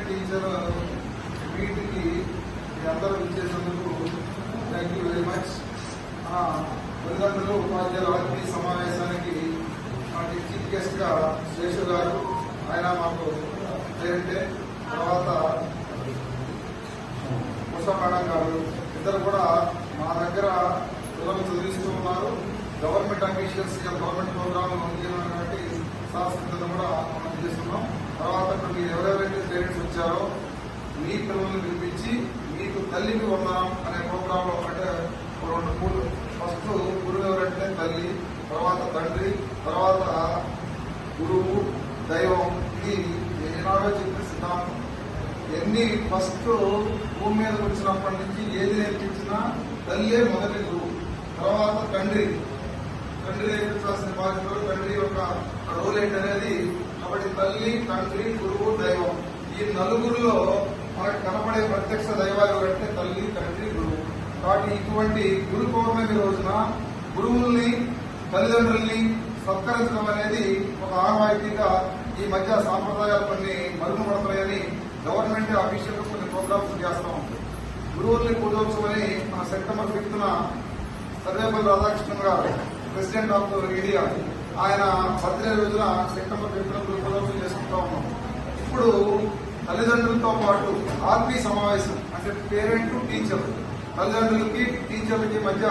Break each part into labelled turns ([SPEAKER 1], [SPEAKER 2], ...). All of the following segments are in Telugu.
[SPEAKER 1] టీచర్ మీటింగ్కి అందరూ ఇచ్చేసినందుకు థ్యాంక్ యూ వెరీ మచ్. తల్లిదండ్రులు ఉపాధ్యాయుల ఆర్పీ సమావేశానికి చీఫ్ గెస్ట్ గా శేషు గారు, ఆయన మాకు పేరెంటే, తర్వాత ముసా మేడం గారు ఇద్దరు కూడా మా దగ్గర పిల్లలు చదివిస్తూ ఉన్నారు. గవర్నమెంట్ అఫీషియల్స్ గవర్నమెంట్ ప్రోగ్రామ్ కాబట్టి సంస్కృతిని కూడా మనం చేస్తున్నాం. తర్వాత మీరు ఎవరెవరైతే పేరెంట్స్ వచ్చారో మీ పిల్లల్ని పిలిపించి మీకు తల్లికి వందనం అనే ప్రోగ్రాంలో అంటే 2-3 ఫస్ట్ గురువు ఎవరంటే తల్లి, తర్వాత తండ్రి, తర్వాత గురువు, దైవం. ఇది ఏనాడో చెప్పిన సిద్ధాంతం. ఎన్ని ఫస్ట్ భూమి మీద వచ్చినప్పటి నుంచి ఏది నేర్పించినా తల్లే మొదటి గురువు, తర్వాత తండ్రి నేర్పించాల్సిన బాధ్యతలు, తండ్రి యొక్క రోల్ ఏంటనేది. కాబట్టి తల్లి, తండ్రి, గురువు, దైవం ఈ నలుగురిలో మనకు కనపడే ప్రత్యక్ష దైవాలు ఎవరంటే తల్లి, తండ్రి, గురువు. కాబట్టి ఇటువంటి గురు పౌర్ణమి రోజున గురువుల్ని, తల్లిదండ్రుల్ని సత్కరించడం అనేది ఒక ఆనవాయితీగా ఈ మధ్య సాంప్రదాయాలు కొన్ని మరుగుపడుతున్నాయని గవర్నమెంట్ అఫీషియల్ కొన్ని ప్రోగ్రామ్స్ చేస్తా ఉంది. గురువుల్ని పూజోత్సవని మన సెప్టెంబర్ 5న సర్వేపల్లి రాధాకృష్ణన్ గారు, ప్రెసిడెంట్ ఆఫ్ ఇండియా, ఆయన బర్త్డే రోజున సెప్టెంబర్ 5న గురు పూజోత్సవం చేసుకుంటా ఉన్నాం. ఇప్పుడు తల్లిదండ్రులతో పాటు ఆర్పీ సమావేశం అంటే పేరెంట్ టీచర్, తల్లిదండ్రులకి టీచర్లకి మధ్య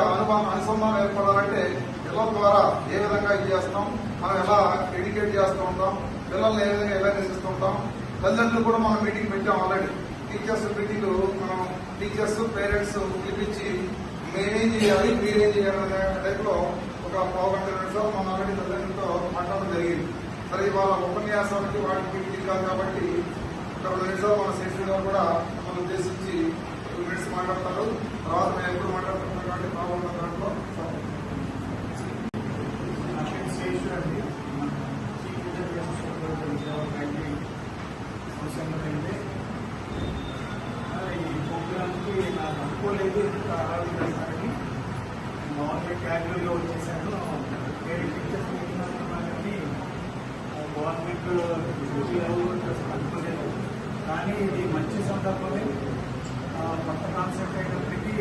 [SPEAKER 1] అనుసంధానం ఏర్పడాలంటే పిల్లల ద్వారా ఏ విధంగా ఇది చేస్తాం, మనం ఎలా ఎడ్యుకేట్ చేస్తూ ఉంటాం, పిల్లల్ని ఏ విధంగా ఎలా నిర్మిస్తూ ఉంటాం. తల్లిదండ్రులు కూడా మనం మీటింగ్ పెట్టాం ఆల్రెడీ. టీచర్స్ మీటింగ్ మనం టీచర్స్ పేరెంట్స్ పిలిపించి మేమేం చేయాలి మీరేం చేయాలి అనే టైప్ లో ఒక 1.5 నిమిషాలు మనం ఆల్రెడీ తల్లిదండ్రులతో మాట్లాడడం జరిగింది. మరి వాళ్ళ ఉపన్యాసానికి వాటికి ఇది కాదు కాబట్టి ఒక 2 నిమిషాలు మన శేషు గారు కూడా మనం ఉద్దేశించి 2 మినిట్స్ మాట్లాడతారు. తర్వాత మేము ఎప్పుడు మాట్లాడుతున్నాం కాబట్టి బాగున్న దాంట్లో
[SPEAKER 2] ఈ ప్రోగ్రామ్కి నాకు అనుకోలేదు ఆరాధిస్తారని మామూలుగా క్యాజువల్గా వచ్చేసాను. వేరే టీచర్స్ కానీ గవర్నమెంట్ అనుకోలేదు. కానీ ఇది మంచి సందర్భమే. కొత్త కాన్సెప్ట్ అయినప్పటికీ